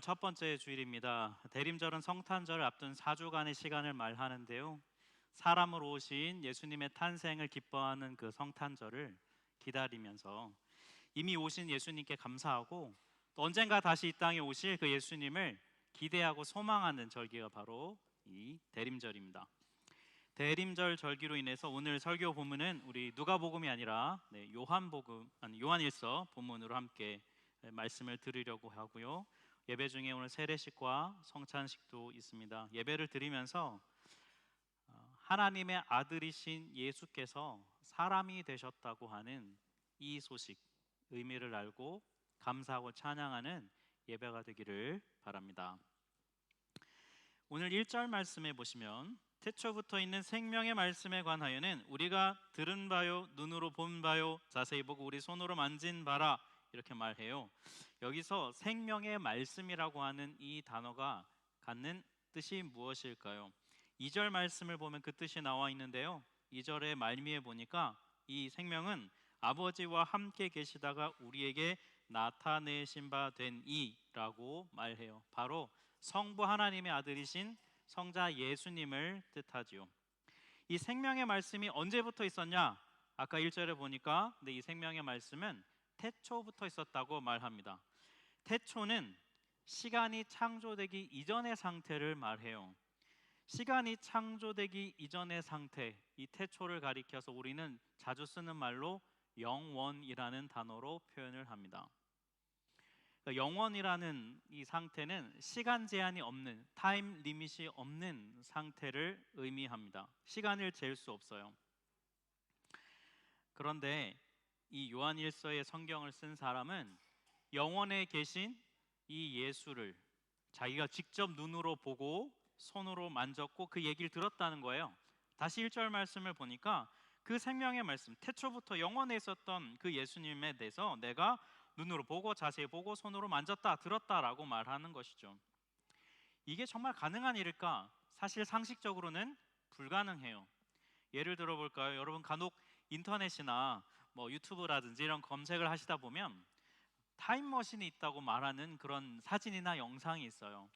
첫 번째 주일입니다. 대림절은 성탄절을 앞둔 4주간의 시간을 말하는데요. 사람으로 오신 예수님의 탄생을 기뻐하는 그 성탄절을 기다리면서 이미 오신 예수님께 감사하고 또 언젠가 다시 이 땅에 오실 그 예수님을 기대하고 소망하는 절기가 바로 이 대림절입니다. 대림절 절기로 인해서 오늘 설교 본문은 우리 누가복음이 아니라 요한일서 본문으로 함께 말씀을 드리려고 하고요. 예배 중에 오늘 세례식과 성찬식도 있습니다. 예배를 드리면서 하나님의 아들이신 예수께서 사람이 되셨다고 하는 이 소식, 의미를 알고 감사하고 찬양하는 예배가 되기를 바랍니다. 오늘 1절 말씀에 보시면 태초부터 있는 생명의 말씀에 관하여는 우리가 들은 바요 눈으로 본 바요 자세히 보고 우리 손으로 만진 바라 이렇게 말해요. 여기서 생명의 말씀이라고 하는 이 단어가 갖는 뜻이 무엇일까요? 2절 말씀을 보면 그 뜻이 나와 있는데요. 2절의 말미에 보니까 이 생명은 아버지와 함께 계시다가 우리에게 나타내신 바 된 이라고 말해요. 바로 성부 하나님의 아들이신 성자 예수님을 뜻하지요. 이 생명의 말씀이 언제부터 있었냐? 아까 1절에 보니까 이 생명의 말씀은 태초부터 있었다고 말합니다. 태초는 시간이 창조되기 이전의 상태를 말해요. 시간이 창조되기 이전의 상태, 이 태초를 가리켜서 우리는 자주 쓰는 말로 영원이라는 단어로 표현을 합니다. 영원이라는 이 상태는 시간 제한이 없는, 타임 리밋이 없는 상태를 의미합니다. 시간을 잴 수 없어요. 그런데 이 요한일서의 성경을 쓴 사람은 영원에 계신 이 예수를 자기가 직접 눈으로 보고 손으로 만졌고 그 얘기를 들었다는 거예요. 다시 1절 말씀을 보니까 그 생명의 말씀, 태초부터 영원에 있었던 그 예수님에 대해서 내가 눈으로 보고 자세히 보고 손으로 만졌다, 들었다라고 말하는 것이죠. 이게 정말 가능한 일일까? 사실 상식적으로는 불가능해요. 예를 들어 볼까요? 여러분 간혹 인터넷이나 유튜브라든지 이런 검색을 하시다 보면 타임머신이 있다고 말하는 그런 사진이나 영상이 있어요.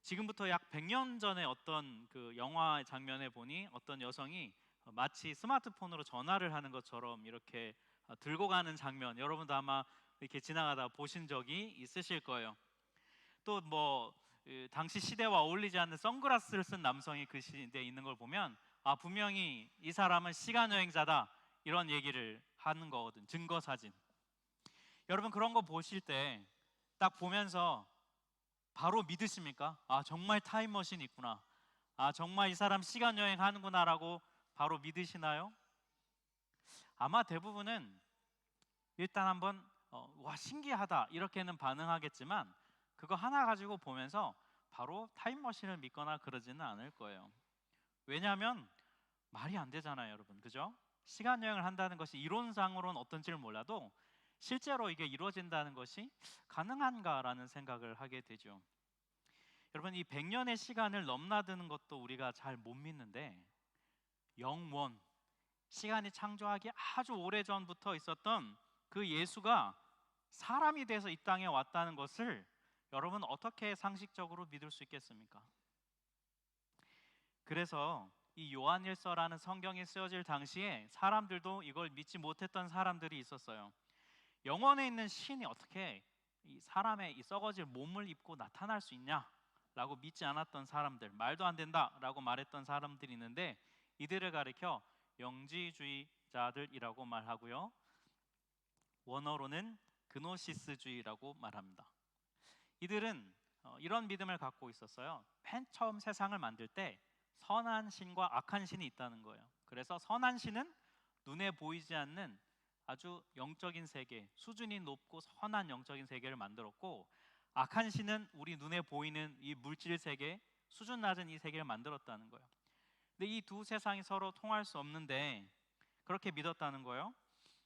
지금부터 약 100년 전에 어떤 그 영화 장면에 보니 어떤 여성이 마치 스마트폰으로 전화를 하는 것처럼 이렇게 들고 가는 장면, 여러분도 아마 이렇게 지나가다 보신 적이 있으실 거예요. 또 당시 시대와 어울리지 않는 선글라스를 쓴 남성이 그 시대에 있는 걸 보면 분명히 이 사람은 시간 여행자다 이런 얘기를 하는 거거든. 증거 사진. 여러분 그런 거 보실 때 딱 보면서 바로 믿으십니까? 정말 타임머신이 있구나. 정말 이 사람 시간 여행 하는구나라고 바로 믿으시나요? 아마 대부분은 일단 한번 와 신기하다 이렇게는 반응하겠지만 그거 하나 가지고 보면서 바로 타임머신을 믿거나 그러지는 않을 거예요. 왜냐하면 말이 안 되잖아요, 여러분. 그죠? 시간 여행을 한다는 것이 이론상으로는 어떤지를 몰라도 실제로 이게 이루어진다는 것이 가능한가라는 생각을 하게 되죠. 여러분 이 100년의 시간을 넘나드는 것도 우리가 잘 못 믿는데 영원, 시간이 창조하기 아주 오래전부터 있었던 그 예수가 사람이 돼서 이 땅에 왔다는 것을 여러분 어떻게 상식적으로 믿을 수 있겠습니까? 그래서 이 요한일서라는 성경이 쓰여질 당시에 사람들도 이걸 믿지 못했던 사람들이 있었어요. 영원에 있는 신이 어떻게 이 사람의 이 썩어질 몸을 입고 나타날 수 있냐? 라고 믿지 않았던 사람들, 말도 안 된다 라고 말했던 사람들이 있는데 이들을 가리켜 영지주의자들이라고 말하고요. 원어로는 그노시스주의라고 말합니다. 이들은 이런 믿음을 갖고 있었어요. 맨 처음 세상을 만들 때 선한 신과 악한 신이 있다는 거예요. 그래서 선한 신은 눈에 보이지 않는 아주 영적인 세계, 수준이 높고 선한 영적인 세계를 만들었고 악한 신은 우리 눈에 보이는 이 물질 세계, 수준 낮은 이 세계를 만들었다는 거예요. 근데 이 두 세상이 서로 통할 수 없는데 그렇게 믿었다는 거예요.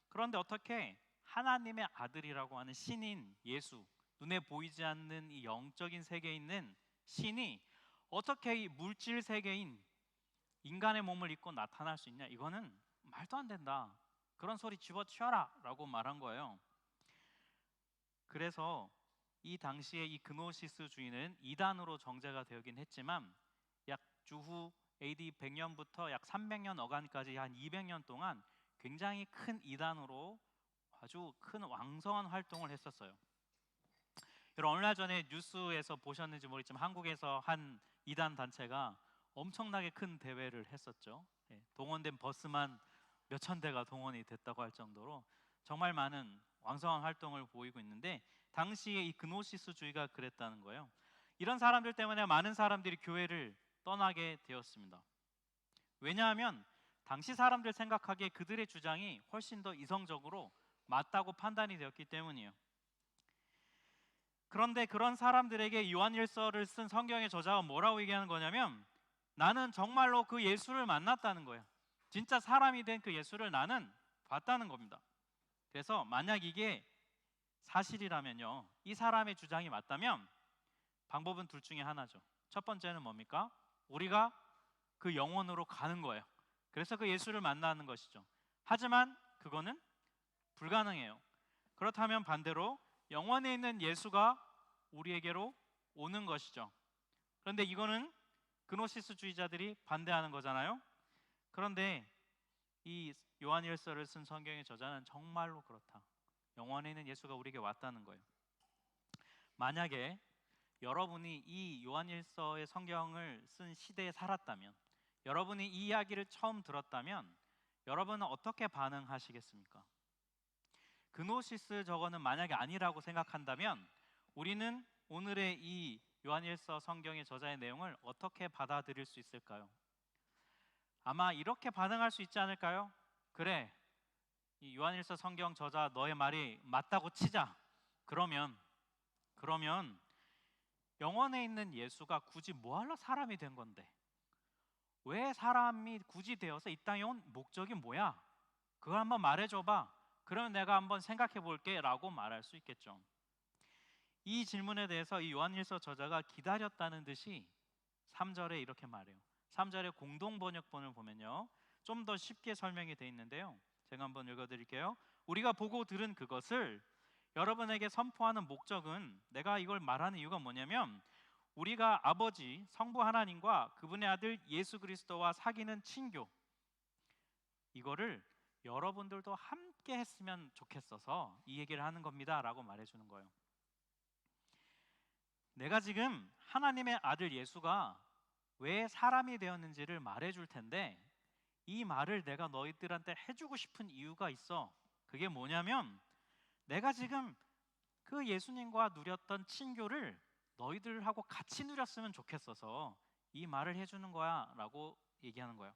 그런데 어떻게 하나님의 아들이라고 하는 신인 예수, 눈에 보이지 않는 이 영적인 세계에 있는 신이 어떻게 이 물질 세계인 인간의 몸을 입고 나타날 수 있냐? 이거는 말도 안 된다. 그런 소리 집어치워라 라고 말한 거예요. 그래서 이 당시에 이 그노시스주의는 이단으로 정제가 되긴 했지만 약 주후 AD 100년부터 약 300년 어간까지 한 200년 동안 굉장히 큰 이단으로 아주 큰 왕성한 활동을 했었어요. 여러분 얼마 전에 뉴스에서 보셨는지 모르겠지만 한국에서 한 이단 단체가 엄청나게 큰 대회를 했었죠. 동원된 버스만 몇천 대가 동원이 됐다고 할 정도로 정말 많은 왕성한 활동을 보이고 있는데 당시에 이 그노시스주의가 그랬다는 거예요. 이런 사람들 때문에 많은 사람들이 교회를 떠나게 되었습니다. 왜냐하면 당시 사람들 생각하기에 그들의 주장이 훨씬 더 이성적으로 맞다고 판단이 되었기 때문이에요. 그런데 그런 사람들에게 요한일서를 쓴 성경의 저자가 뭐라고 얘기하는 거냐면 나는 정말로 그 예수를 만났다는 거예요. 진짜 사람이 된 그 예수를 나는 봤다는 겁니다. 그래서 만약 이게 사실이라면요, 이 사람의 주장이 맞다면 방법은 둘 중에 하나죠. 첫 번째는 뭡니까? 우리가 그 영혼으로 가는 거예요. 그래서 그 예수를 만나는 것이죠. 하지만 그거는 불가능해요. 그렇다면 반대로 영원에 있는 예수가 우리에게로 오는 것이죠. 그런데 이거는 그노시스주의자들이 반대하는 거잖아요. 그런데 이 요한일서를 쓴 성경의 저자는 정말로 그렇다. 영원에 있는 예수가 우리에게 왔다는 거예요. 만약에 여러분이 이 요한일서의 성경을 쓴 시대에 살았다면, 여러분이 이 이야기를 처음 들었다면 여러분은 어떻게 반응하시겠습니까? 그노시스 저거는 만약에 아니라고 생각한다면 우리는 오늘의 이 요한일서 성경의 저자의 내용을 어떻게 받아들일 수 있을까요? 아마 이렇게 반응할 수 있지 않을까요? 그래, 이 요한일서 성경 저자 너의 말이 맞다고 치자. 그러면 영원에 있는 예수가 굳이 뭐하러 사람이 된 건데? 왜 사람이 굳이 되어서 이 땅에 온 목적이 뭐야? 그걸 한번 말해줘봐. 그러면 내가 한번 생각해 볼게 라고 말할 수 있겠죠. 이 질문에 대해서 이 요한일서 저자가 기다렸다는 듯이 3절에 이렇게 말해요. 3절에 공동 번역본을 보면요, 좀 더 쉽게 설명이 되어 있는데요, 제가 한번 읽어드릴게요. 우리가 보고 들은 그것을 여러분에게 선포하는 목적은, 내가 이걸 말하는 이유가 뭐냐면 우리가 아버지 성부 하나님과 그분의 아들 예수 그리스도와 사귀는 친교, 이거를 여러분들도 함께 했으면 좋겠어서 이 얘기를 하는 겁니다 라고 말해주는 거예요. 내가 지금 하나님의 아들 예수가 왜 사람이 되었는지를 말해줄 텐데 이 말을 내가 너희들한테 해주고 싶은 이유가 있어. 그게 뭐냐면 내가 지금 그 예수님과 누렸던 친교를 너희들하고 같이 누렸으면 좋겠어서 이 말을 해주는 거야 라고 얘기하는 거예요.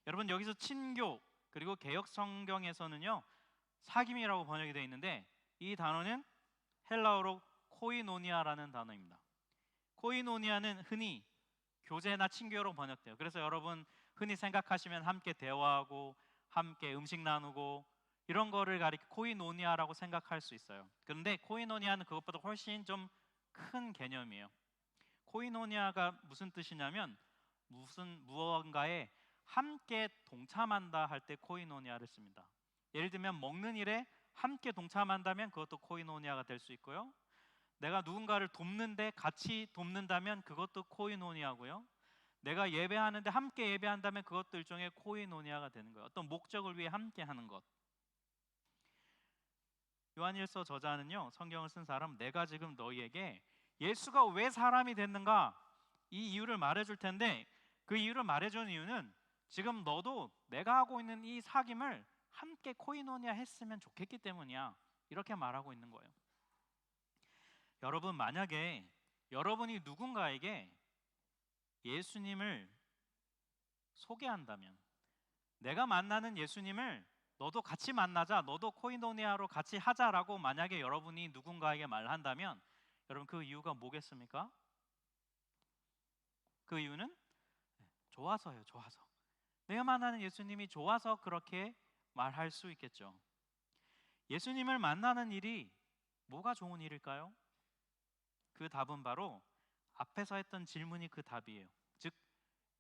여러분 여기서 친교, 그리고 개역 성경에서는요 사귐이라고 번역이 되어 있는데 이 단어는 헬라어로 코이노니아라는 단어입니다. 코이노니아는 흔히 교제나 친교로 번역돼요. 그래서 여러분 흔히 생각하시면 함께 대화하고 함께 음식 나누고 이런 거를 가리켜 코이노니아라고 생각할 수 있어요. 그런데 코이노니아는 그것보다 훨씬 좀 큰 개념이에요. 코이노니아가 무슨 뜻이냐면 무언가에 함께 동참한다 할 때 코이노니아를 씁니다. 예를 들면 먹는 일에 함께 동참한다면 그것도 코이노니아가 될 수 있고요. 내가 누군가를 돕는데 같이 돕는다면 그것도 코이노니아고요. 내가 예배하는데 함께 예배한다면 그것도 일종의 코이노니아가 되는 거예요. 어떤 목적을 위해 함께 하는 것. 요한일서 저자는요, 성경을 쓴 사람, 내가 지금 너희에게 예수가 왜 사람이 됐는가 이 이유를 말해줄 텐데 그 이유를 말해주는 이유는 지금 너도 내가 하고 있는 이 사귐을 함께 코이노니아 했으면 좋겠기 때문이야. 이렇게 말하고 있는 거예요. 여러분 만약에 여러분이 누군가에게 예수님을 소개한다면, 내가 만나는 예수님을 너도 같이 만나자, 너도 코이노니아로 같이 하자라고 만약에 여러분이 누군가에게 말한다면 여러분 그 이유가 뭐겠습니까? 그 이유는 좋아서예요. 좋아서. 내가 만나는 예수님이 좋아서 그렇게 말할 수 있겠죠. 예수님을 만나는 일이 뭐가 좋은 일일까요? 그 답은 바로 앞에서 했던 질문이 그 답이에요. 즉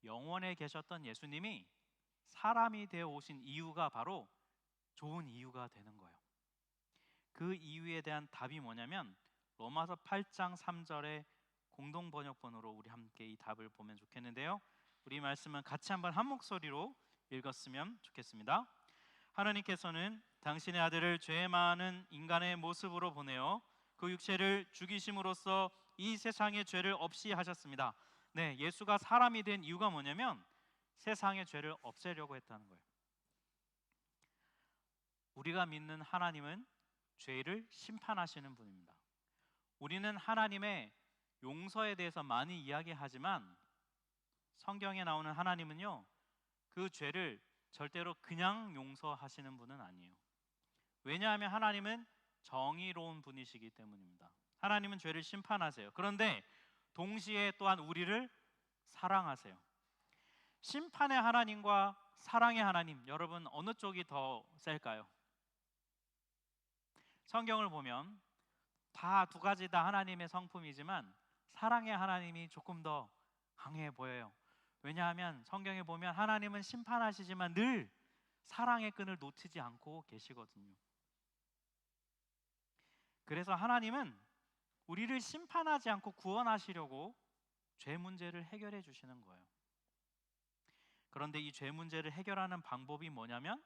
영원에 계셨던 예수님이 사람이 되어 오신 이유가 바로 좋은 이유가 되는 거예요. 그 이유에 대한 답이 뭐냐면 로마서 8장 3절의 공동 번역본으로 우리 함께 이 답을 보면 좋겠는데요. 우리 말씀은 같이 한번 한 목소리로 읽었으면 좋겠습니다. 하나님께서는 당신의 아들을 죄 많은 인간의 모습으로 보내어 그 육체를 죽이심으로써 이 세상의 죄를 없이 하셨습니다. 네, 예수가 사람이 된 이유가 뭐냐면 세상의 죄를 없애려고 했다는 거예요. 우리가 믿는 하나님은 죄를 심판하시는 분입니다. 우리는 하나님의 용서에 대해서 많이 이야기하지만 성경에 나오는 하나님은요, 그 죄를 절대로 그냥 용서하시는 분은 아니에요. 왜냐하면 하나님은 정의로운 분이시기 때문입니다. 하나님은 죄를 심판하세요. 그런데 동시에 또한 우리를 사랑하세요. 심판의 하나님과 사랑의 하나님, 여러분 어느 쪽이 더 셀까요? 성경을 보면 다 두 가지 다 하나님의 성품이지만 사랑의 하나님이 조금 더 강해 보여요. 왜냐하면 성경에 보면 하나님은 심판하시지만 늘 사랑의 끈을 놓치지 않고 계시거든요. 그래서 하나님은 우리를 심판하지 않고 구원하시려고 죄 문제를 해결해 주시는 거예요. 그런데 이 죄 문제를 해결하는 방법이 뭐냐면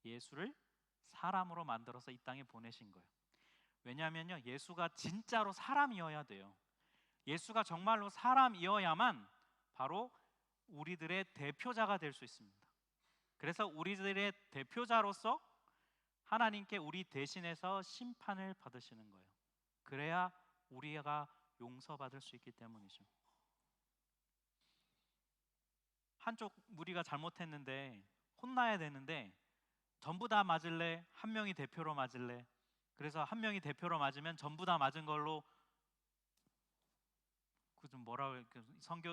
예수를 사람으로 만들어서 이 땅에 보내신 거예요. 왜냐하면요, 예수가 진짜로 사람이어야 돼요. 예수가 정말로 사람이어야만 바로 우리들의 대표자가 될 수 있습니다. 그래서 우리들의 대표자로서 하나님께 우리 대신해서 심판을 받으시는 거예요. 그래야 우리가 용서받을 수 있기 때문이죠. 한쪽 무리가 잘못했는데 혼나야 되는데 전부 다 맞을래? 한 명이 대표로 맞을래? 그래서 한 명이 대표로 맞으면 전부 다 맞은 걸로 그 좀 뭐라고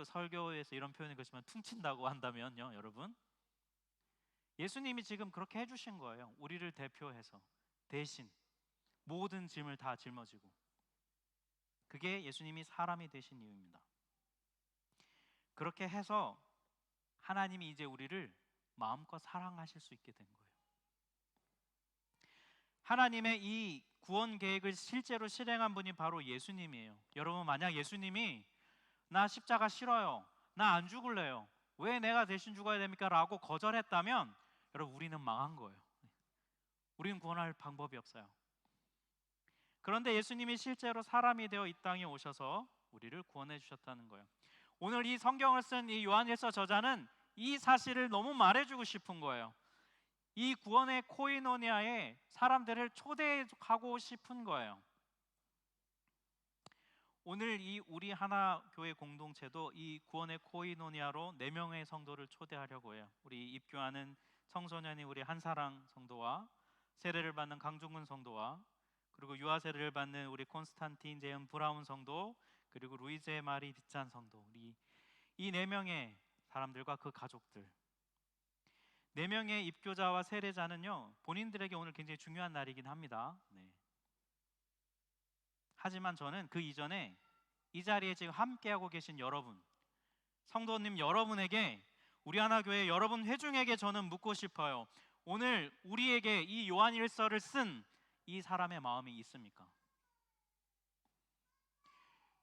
설교에서 이런 표현이 그렇지만 퉁친다고 한다면요, 여러분, 예수님이 지금 그렇게 해주신 거예요. 우리를 대표해서 대신 모든 짐을 다 짊어지고, 그게 예수님이 사람이 되신 이유입니다. 그렇게 해서 하나님이 이제 우리를 마음껏 사랑하실 수 있게 된 거예요. 하나님의 이 구원 계획을 실제로 실행한 분이 바로 예수님이에요. 여러분, 만약 예수님이 나 십자가 싫어요, 나 안 죽을래요, 왜 내가 대신 죽어야 됩니까? 라고 거절했다면 여러분, 우리는 망한 거예요. 우리는 구원할 방법이 없어요. 그런데 예수님이 실제로 사람이 되어 이 땅에 오셔서 우리를 구원해 주셨다는 거예요. 오늘 이 성경을 쓴 이 요한일서 저자는 이 사실을 너무 말해주고 싶은 거예요. 이 구원의 코이노니아에 사람들을 초대하고 싶은 거예요. 오늘 이 우리 하나 교회 공동체도 이 구원의 코이노니아로 4명의 성도를 초대하려고 해요. 우리 입교하는 청소년이 우리 한사랑 성도와 세례를 받는 강중근 성도와 그리고 유아 세례를 받는 우리 콘스탄틴 제은 브라운 성도, 그리고 루이제 마리 비찬 성도, 우리 이 4명의 사람들과 그 가족들, 4명의 입교자와 세례자는요, 본인들에게 오늘 굉장히 중요한 날이긴 합니다. 네. 하지만 저는 그 이전에 이 자리에 지금 함께하고 계신 여러분, 성도님 여러분에게, 우리 하나교회 여러분 회중에게 저는 묻고 싶어요. 오늘 우리에게 이 요한일서를 쓴 이 사람의 마음이 있습니까?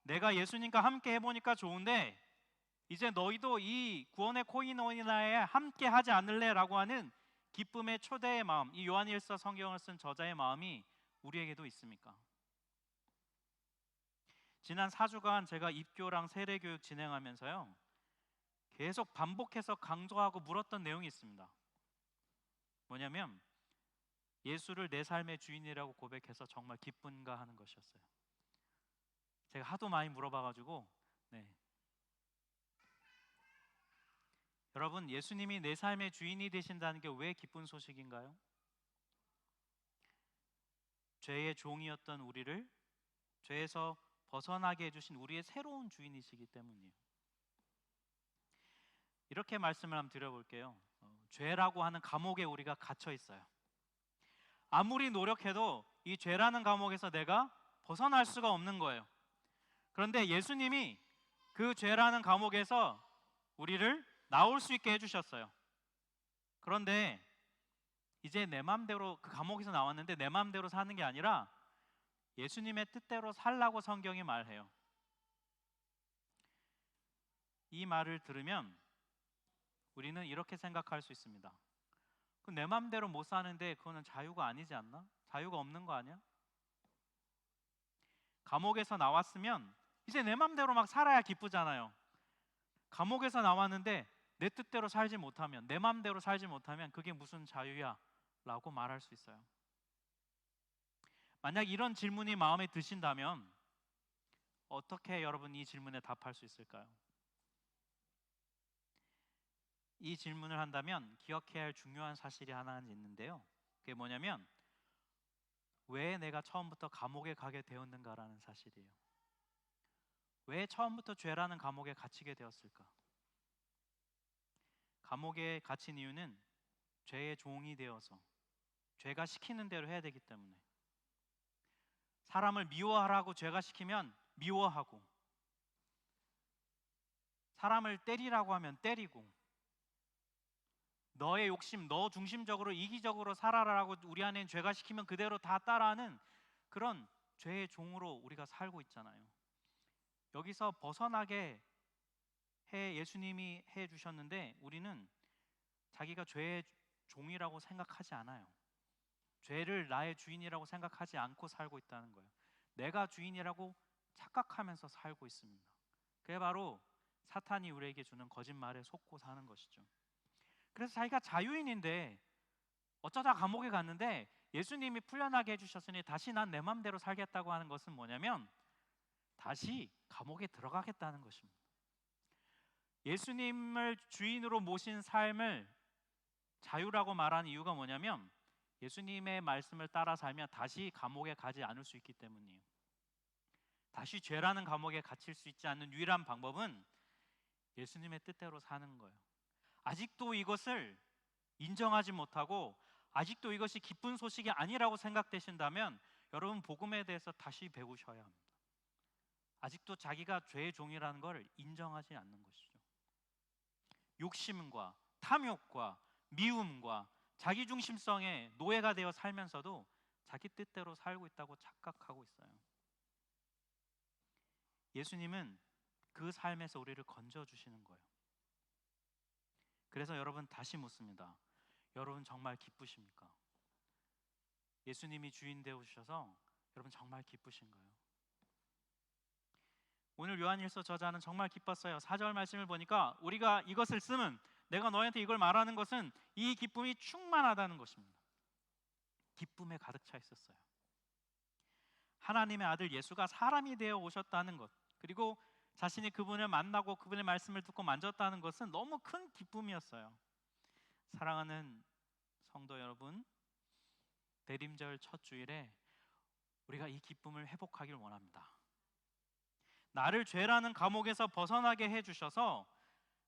내가 예수님과 함께 해보니까 좋은데 이제 너희도 이 구원의 코이노니아에 함께 하지 않을래? 라고 하는 기쁨의 초대의 마음, 이 요한일서 성경을 쓴 저자의 마음이 우리에게도 있습니까? 지난 4주간 제가 입교랑 세례교육 진행하면서요, 계속 반복해서 강조하고 물었던 내용이 있습니다. 뭐냐면 예수를 내 삶의 주인이라고 고백해서 정말 기쁜가 하는 것이었어요. 제가 하도 많이 물어봐가지고, 네. 여러분, 예수님이 내 삶의 주인이 되신다는 게 왜 기쁜 소식인가요? 죄의 종이었던 우리를 죄에서 벗어나게 해주신 우리의 새로운 주인이시기 때문이에요. 이렇게 말씀을 한번 드려볼게요. 죄라고 하는 감옥에 우리가 갇혀 있어요. 아무리 노력해도 이 죄라는 감옥에서 내가 벗어날 수가 없는 거예요. 그런데 예수님이 그 죄라는 감옥에서 우리를 나올 수 있게 해주셨어요. 그런데 이제 내 마음대로, 그 감옥에서 나왔는데 내 마음대로 사는 게 아니라 예수님의 뜻대로 살라고 성경이 말해요. 이 말을 들으면 우리는 이렇게 생각할 수 있습니다. 내 맘대로 못 사는데 그거는 자유가 아니지 않나? 자유가 없는 거 아니야? 감옥에서 나왔으면 이제 내 맘대로 막 살아야 기쁘잖아요. 감옥에서 나왔는데 내 뜻대로 살지 못하면, 내 맘대로 살지 못하면 그게 무슨 자유야? 라고 말할 수 있어요. 만약 이런 질문이 마음에 드신다면 어떻게 여러분 이 질문에 답할 수 있을까요? 이 질문을 한다면 기억해야 할 중요한 사실이 하나 있는데요. 그게 뭐냐면 왜 내가 처음부터 감옥에 가게 되었는가라는 사실이에요. 왜 처음부터 죄라는 감옥에 갇히게 되었을까? 감옥에 갇힌 이유는 죄의 종이 되어서 죄가 시키는 대로 해야 되기 때문에, 사람을 미워하라고 죄가 시키면 미워하고, 사람을 때리라고 하면 때리고, 너의 욕심, 너 중심적으로 이기적으로 살아라라고 우리 안에 죄가 시키면 그대로 다 따라하는 그런 죄의 종으로 우리가 살고 있잖아요. 여기서 벗어나게 예수님이 해 주셨는데 우리는 자기가 죄의 종이라고 생각하지 않아요. 죄를 나의 주인이라고 생각하지 않고 살고 있다는 거예요. 내가 주인이라고 착각하면서 살고 있습니다. 그게 바로 사탄이 우리에게 주는 거짓말에 속고 사는 것이죠. 그래서 자기가 자유인인데 어쩌다 감옥에 갔는데 예수님이 풀려나게 해주셨으니 다시 난 내 맘대로 살겠다고 하는 것은 뭐냐면 다시 감옥에 들어가겠다는 것입니다. 예수님을 주인으로 모신 삶을 자유라고 말하는 이유가 뭐냐면 예수님의 말씀을 따라 살면 다시 감옥에 가지 않을 수 있기 때문이에요. 다시 죄라는 감옥에 갇힐 수 있지 않는 유일한 방법은 예수님의 뜻대로 사는 거예요. 아직도 이것을 인정하지 못하고 아직도 이것이 기쁜 소식이 아니라고 생각되신다면 여러분 복음에 대해서 다시 배우셔야 합니다. 아직도 자기가 죄의 종이라는 것을 인정하지 않는 것이죠. 욕심과 탐욕과 미움과 자기중심성의 노예가 되어 살면서도 자기 뜻대로 살고 있다고 착각하고 있어요. 예수님은 그 삶에서 우리를 건져주시는 거예요. 그래서 여러분 다시 묻습니다. 여러분 정말 기쁘십니까? 예수님이 주인 되어주셔서 여러분 정말 기쁘신가요? 오늘 요한일서 저자는 정말 기뻤어요. 4절 말씀을 보니까 우리가 이것을 쓰면, 내가 너희한테 이걸 말하는 것은 이 기쁨이 충만하다는 것입니다. 기쁨에 가득 차 있었어요. 하나님의 아들 예수가 사람이 되어 오셨다는 것, 그리고 자신이 그분을 만나고 그분의 말씀을 듣고 만졌다는 것은 너무 큰 기쁨이었어요. 사랑하는 성도 여러분, 대림절 첫 주일에 우리가 이 기쁨을 회복하길 원합니다. 나를 죄라는 감옥에서 벗어나게 해주셔서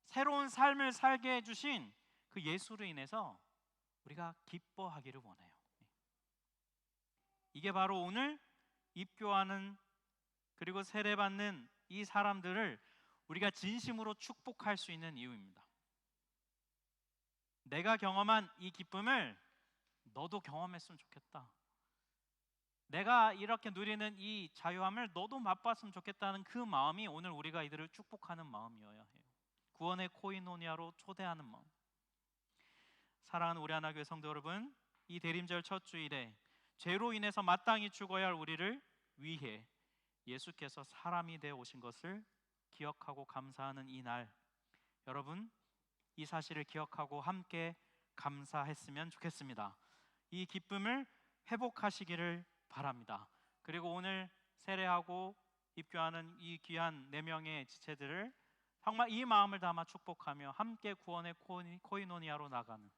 새로운 삶을 살게 해주신 그 예수로 인해서 우리가 기뻐하기를 원해요. 이게 바로 오늘 입교하는 그리고 세례받는 이 사람들을 우리가 진심으로 축복할 수 있는 이유입니다. 내가 경험한 이 기쁨을 너도 경험했으면 좋겠다. 내가 이렇게 누리는 이 자유함을 너도 맛봤으면 좋겠다는 그 마음이 오늘 우리가 이들을 축복하는 마음이어야 해요. 구원의 코이노니아로 초대하는 마음. 사랑하는 우리 하나교회 성도 여러분, 이 대림절 첫 주일에 죄로 인해서 마땅히 죽어야 할 우리를 위해 예수께서 사람이 되어 오신 것을 기억하고 감사하는 이 날, 여러분 이 사실을 기억하고 함께 감사했으면 좋겠습니다. 이 기쁨을 회복하시기를 바랍니다. 그리고 오늘 세례하고 입교하는 이 귀한 4명의 지체들을 정말 이 마음을 담아 축복하며 함께 구원의 코이노니아로 나가는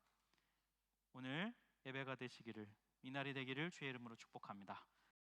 오늘 예배가 되시기를, 이날이 되기를 주의 이름으로 축복합니다.